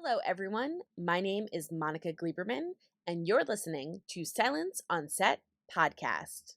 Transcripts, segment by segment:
Hello, everyone. My name is Monica Gleberman, and you're listening to Silence on Set podcast.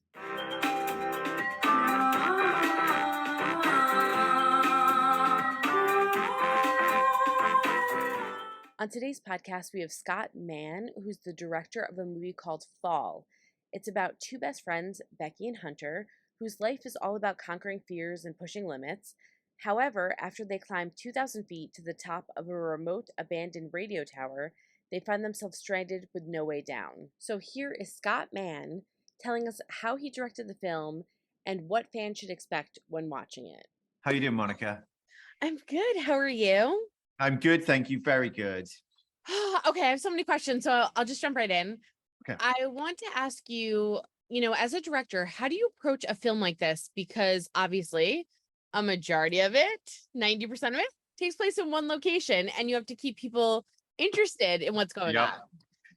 On today's podcast, we have Scott Mann, who's the director of a movie called Fall. It's about two best friends, Becky and Hunter, whose life is all about conquering fears and pushing limits. However, after they climb 2,000 feet to the top of a remote, abandoned radio tower, they find themselves stranded with no way down. So here is Scott Mann telling us how he directed the film and what fans should expect when watching it. How you doing, Monica? I'm good. How are you? I'm good, thank you. Very good. Okay, I have so many questions, so I'll just jump right in. Okay. I want to ask you, as a director, how do you approach a film like this? Because obviously, a majority of it, 90% of it, takes place in one location, and you have to keep people interested in what's going on.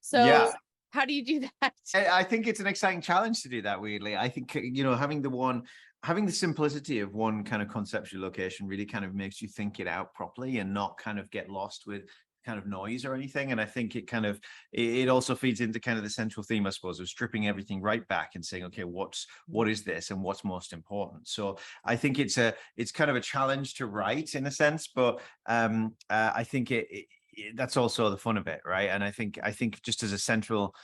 So, how do you do that? I think it's an exciting challenge to do that, weirdly. I think, having the simplicity of one kind of conceptual location really kind of makes you think it out properly and not kind of get lost with kind of noise or anything. And I think it also feeds into kind of the central theme, I suppose, of stripping everything right back and saying, okay, what is this and what's most important? So I think it's kind of a challenge to write in a sense, but I think that's also the fun of it, right? And I think just as a central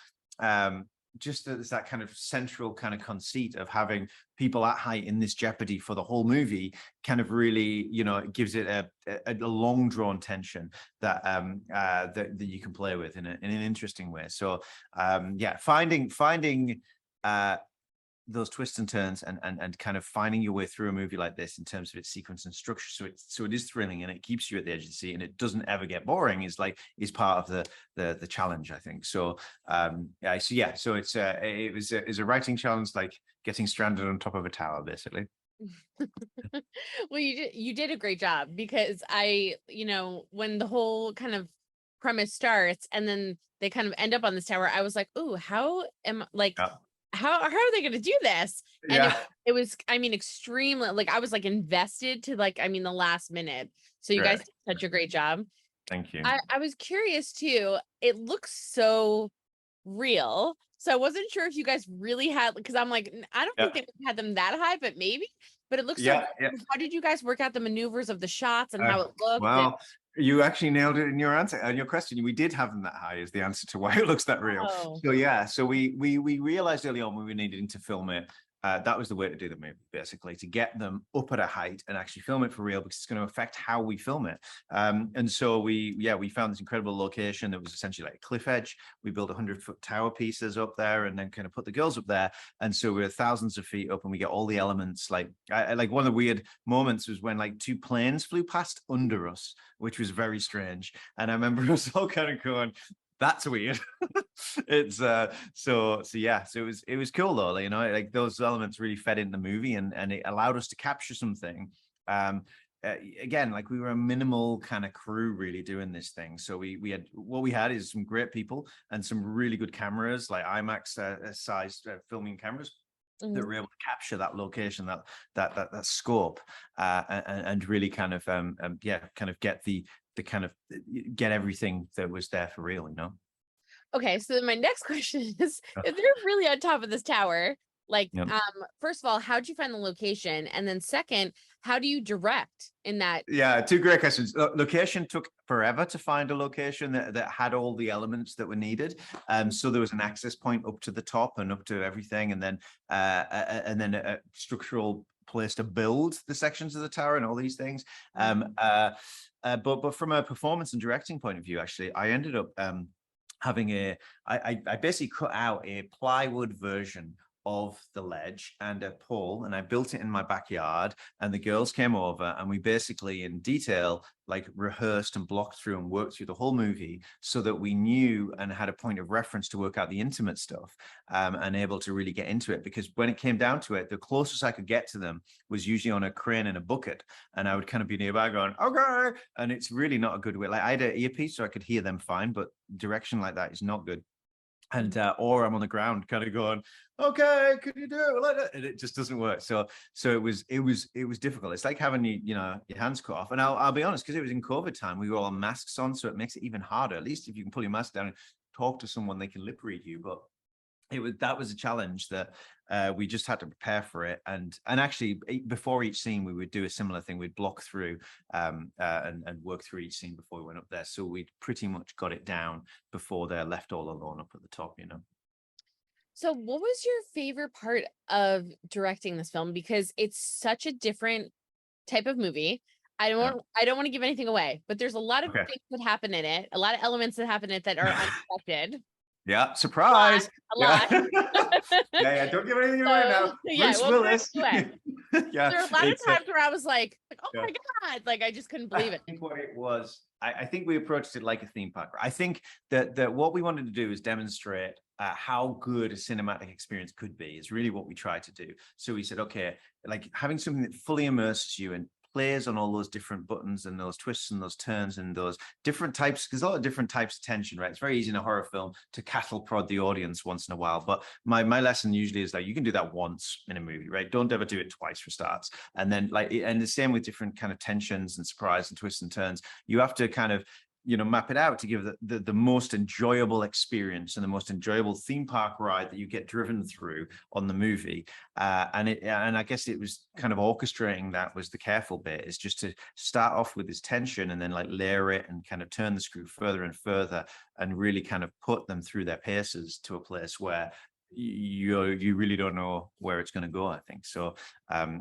just as that kind of central kind of conceit of having people at height in this jeopardy for the whole movie kind of really, it gives it a long drawn tension that that you can play with in an interesting way. So finding those twists and turns and kind of finding your way through a movie like this in terms of its sequence and structure, so it is thrilling and it keeps you at the edge of the seat and it doesn't ever get boring, is part of the challenge, I think. So so it was a writing challenge, like getting stranded on top of a tower, basically. Well, you did a great job, because when the whole kind of premise starts and then they kind of end up on this tower, I was like, "Ooh, how are they going to do this?" And it was, extremely, I was invested to the last minute. So you guys did such a great job. Thank you. I was curious too. It looks so real. So I wasn't sure if you guys really had, because I'm like, I don't think they had them that high, but maybe. But it looks so. How did you guys work out the maneuvers of the shots and how it looked? Well, you actually nailed it in your answer and your question. We did have them that high is the answer to why it looks that real. So we realized early on we were needing to film it. That was the way to do the movie, basically, to get them up at a height and actually film it for real, because it's going to affect how we film it. And so we found this incredible location that was essentially like a cliff edge. We built 100-foot tower pieces up there and then kind of put the girls up there. And so we're thousands of feet up and we get all the elements. Like one of the weird moments was when like two planes flew past under us, which was very strange. And I remember us all kind of going, that's weird. It's so it was cool though, like those elements really fed into the movie and it allowed us to capture something. Again, like we were a minimal kind of crew really doing this thing. So we had is some great people and some really good cameras, like IMAX sized filming cameras that were able to capture that location, that scope, and really kind of get everything that was there for real, Okay, so then my next question is, if they're really on top of this tower, first of all, how'd you find the location? And then second, how do you direct in that? Yeah, two great questions. Location took forever to find a location that had all the elements that were needed. So there was an access point up to the top and up to everything, and then a structural place to build the sections of the tower and all these things. But from a performance and directing point of view, actually, I ended up having I basically cut out a plywood version of the ledge and a pole, and I built it in my backyard, and the girls came over and we basically in detail like rehearsed and blocked through and worked through the whole movie so that we knew and had a point of reference to work out the intimate stuff, and able to really get into it, because when it came down to it, the closest I could get to them was usually on a crane in a bucket, and I would kind of be nearby going, okay, and it's really not a good way. Like I had an earpiece so I could hear them fine, but direction like that is not good. And or I'm on the ground kind of going, okay, can you do it like that? And it just doesn't work. So it was difficult. It's like having your hands cut off. And I'll be honest, because it was in COVID time, we were all on masks on, so it makes it even harder. At least if you can pull your mask down and talk to someone, they can lip read you. But that was a challenge that we just had to prepare for it. And actually before each scene we would do a similar thing. We'd block through and work through each scene before we went up there, so we'd pretty much got it down before they're left all alone up at the top. So what was your favorite part of directing this film? Because it's such a different type of movie. I Yeah. don't want to give anything away, but there's a lot of Okay. things that happen in it, a lot of elements that happen in it that are unexpected. Yeah, surprise. A lot. Yeah, don't give anything away now. Yeah, Bruce Willis. Yeah, there are a lot of times where I was like, oh yeah. my God, like I just couldn't believe it. I think what it was, I think we approached it like a theme park. I think that what we wanted to do is demonstrate how good a cinematic experience could be is really what we tried to do. So we said, okay, like having something that fully immerses you and plays on all those different buttons and those twists and those turns and those different types, because a lot of different types of tension, right? It's very easy in a horror film to cattle prod the audience once in a while. But my lesson usually is like, you can do that once in a movie, right? Don't ever do it twice for starts. And then and the same with different kind of tensions and surprise and twists and turns. You have to kind of map it out to give the most enjoyable experience and the most enjoyable theme park ride that you get driven through on the movie. And I guess it was kind of orchestrating that was the careful bit, is just to start off with this tension and then like layer it and kind of turn the screw further and further and really kind of put them through their paces to a place where you really don't know where it's going to go. I think so.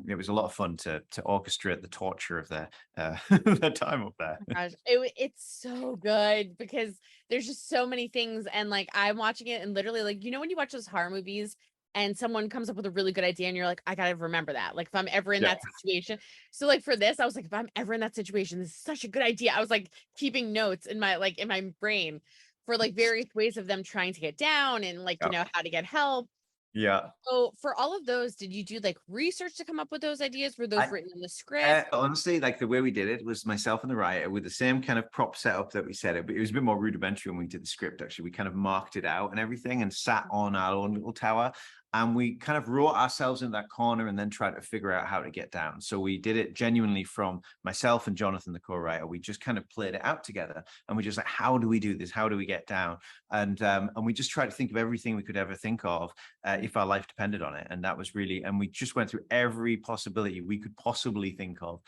It was a lot of fun to orchestrate the torture of their their time up there. Oh gosh, it's so good because there's just so many things, and like I'm watching it and literally like when you watch those horror movies and someone comes up with a really good idea and you're like, I gotta remember that, like if I'm ever in that situation. So like for this I was like, if I'm ever in that situation, this is such a good idea. I was like keeping notes in my brain for like various ways of them trying to get down and like how to get help. Yeah. So for all of those, did you do like research to come up with those ideas? Were those written in the script? Honestly, like the way we did it was myself and the writer with the same kind of prop setup that we set it, but it was a bit more rudimentary when we did the script. Actually, we kind of marked it out and everything and sat on our own little tower. And we kind of wrote ourselves in that corner and then tried to figure out how to get down. So we did it genuinely from myself and Jonathan, the co-writer. We just kind of played it out together. And we just like, how do we do this? How do we get down? And we just tried to think of everything we could ever think of if our life depended on it. And that was really, and we just went through every possibility we could possibly think of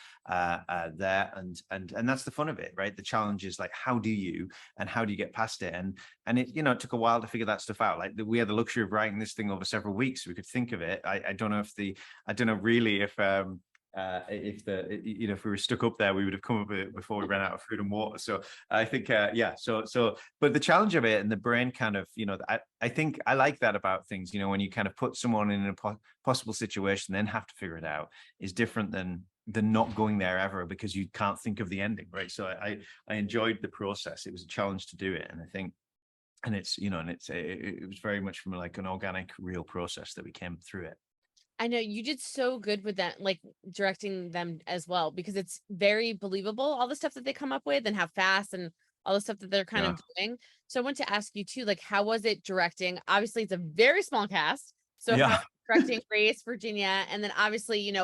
there. And that's the fun of it, right? The challenge is like, how do you get past it? And it, it took a while to figure that stuff out. Like we had the luxury of writing this thing over several weeks. We could think of it. I don't know really if if we were stuck up there, we would have come up with it before we ran out of food and water. So I think, but the challenge of it and the brain kind of, I think I like that about things, when you kind of put someone in a possible situation, then have to figure it out, is different than not going there ever because you can't think of the ending, right? So I enjoyed the process. It was a challenge to do it. And I think, and it's, it was very much from like an organic, real process that we came through it. I know you did so good with that, like directing them as well, because it's very believable, all the stuff that they come up with and how fast and all the stuff that they're kind of doing. So I want to ask you too, like, how was it directing? Obviously, it's a very small cast. So how directing Grace, Virginia, and then obviously,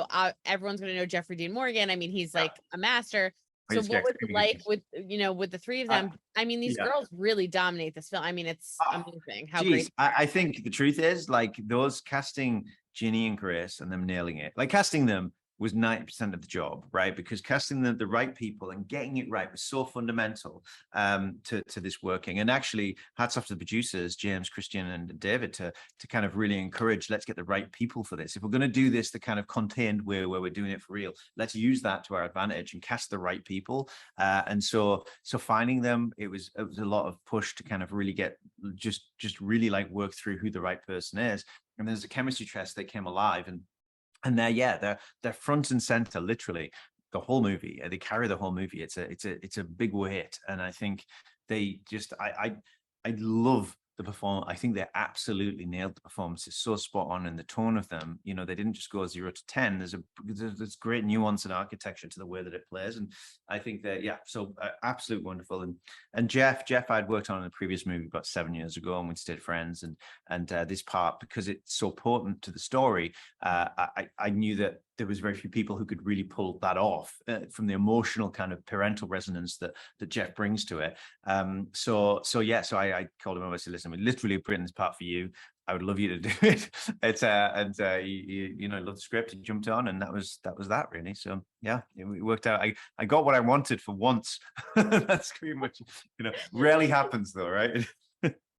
everyone's going to know Jeffrey Dean Morgan. I mean, he's like a master. So what was it like with, with the three of them? I mean, these girls really dominate this film. I mean, it's amazing how great. I think the truth is, like, those casting Ginny and Grace and them nailing it, like casting them was 90% of the job, right? Because casting the right people and getting it right was so fundamental to this working. And actually, hats off to the producers, James, Christian, and David, to kind of really encourage, let's get the right people for this. If we're going to do this the kind of contained way where we're doing it for real, let's use that to our advantage and cast the right people. And so finding them, it was a lot of push to kind of really get just really like work through who the right person is. And there's a chemistry test that came alive, and they're front and center, literally the whole movie. They carry the whole movie. It's a big weight, and I think they just I love the performance. I think they absolutely nailed the performance. It's so spot on, and the tone of them. You know, they didn't just go 0 to 10. There's great nuance and architecture to the way that it plays, and I think that so absolute wonderful. And Jeff, I'd worked on in a previous movie about 7 years ago, and we stayed friends. And this part, because it's so important to the story, I knew that there was very few people who could really pull that off from the emotional kind of parental resonance that Jeff brings to it. So I called him over and said, listen, we literally have written this part for you. I would love you to do it. It's you know, loved the script. He jumped on, and that was that really. So yeah, it worked out. I got what I wanted for once. That's pretty much, you know, rarely happens though, right?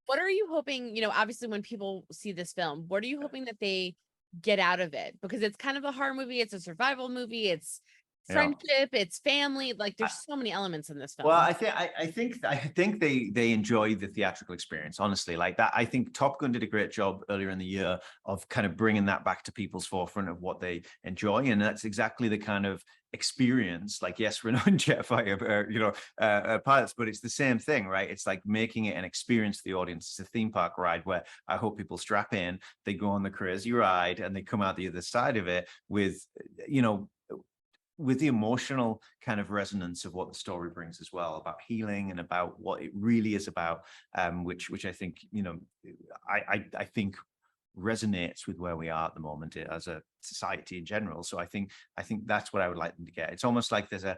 What are you hoping, you know, obviously when people see this film, what are you hoping that they get out of it? Because it's kind of a horror movie, it's a survival movie, it's friendship, it's family, like there's so many elements in this film. Well, I think they enjoy the theatrical experience, honestly. Like that, I think Top Gun did a great job earlier in the year of kind of bringing that back to people's forefront of what they enjoy, and that's exactly the kind of experience. Like, yes, Renault and Jeff are pilots, but it's the same thing, right? It's like making it an experience for the audience. It's a theme park ride where I hope people strap in, they go on the crazy ride, and they come out the other side of it with, you know, with the emotional kind of resonance of what the story brings as well, about healing and about what it really is about, which I think, you know, I think resonates with where we are at the moment as a society in general. So I think that's what I would like them to get. It's almost like there's a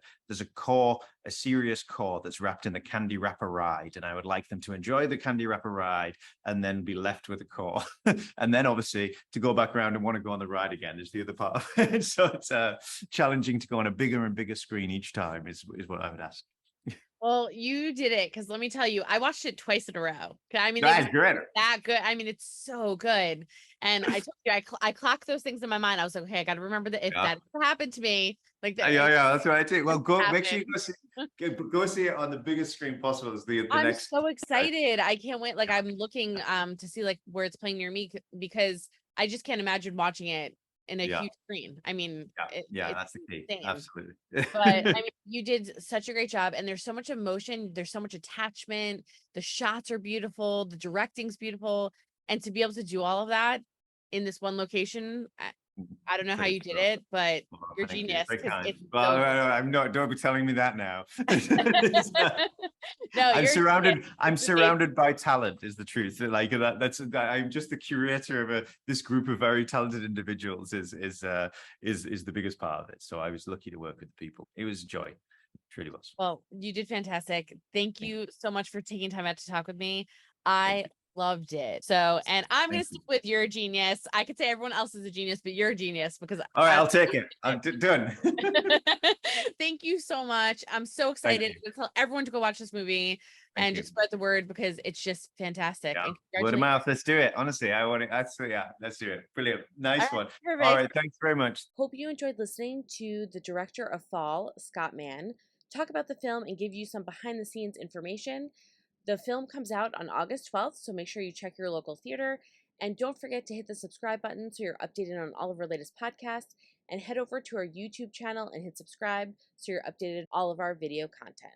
core, a serious core that's wrapped in the candy wrapper ride, and I would like them to enjoy the candy wrapper ride and then be left with a core. And then obviously to go back around and want to go on the ride again is the other part of it. So it's challenging to go on a bigger and bigger screen each time is what I would ask. Well, you did it, because let me tell you, I watched it twice in a row. I mean, That's great. That good. I mean, it's so good. And I told you, I clocked those things in my mind. I was like, okay, I got to remember that if that happened to me, like that. Yeah, that's what I do. Well, make sure you go see it on the biggest screen possible. As the I'm next. so excited. I can't wait. Like, I'm looking to see like where it's playing near me, because I just can't imagine watching it in a huge screen. I mean, that's the key. Insane. Absolutely. But I mean, you did such a great job, and there's so much emotion, there's so much attachment, the shots are beautiful, the directing's beautiful, and to be able to do all of that in this one location, I don't know how you did it, but you're genius. Well, I'm not. Don't be telling me that now. No, I'm surrounded by talent. Is the truth. Like I'm just the curator of this group of very talented individuals. Is the biggest part of it. So I was lucky to work with the people. It was a joy. It truly was. Well, you did fantastic. Thank you so much for taking time out to talk with me. I loved it. So, and I'm going to stick with you're a genius. I could say everyone else is a genius, but you're a genius because all right, I'll take it. I'm done. Thank you so much. I'm so excited to tell everyone to go watch this movie and just spread the word, because it's just fantastic. Yeah. Word of mouth. Let's do it. Honestly, I want it. Let's do it. Brilliant. Nice one. Perfect. All right. Thanks very much. Hope you enjoyed listening to the director of Fall, Scott Mann, talk about the film and give you some behind the scenes information. The film comes out on August 12th, so make sure you check your local theater. And don't forget to hit the subscribe button so you're updated on all of our latest podcasts. And head over to our YouTube channel and hit subscribe so you're updated on all of our video content.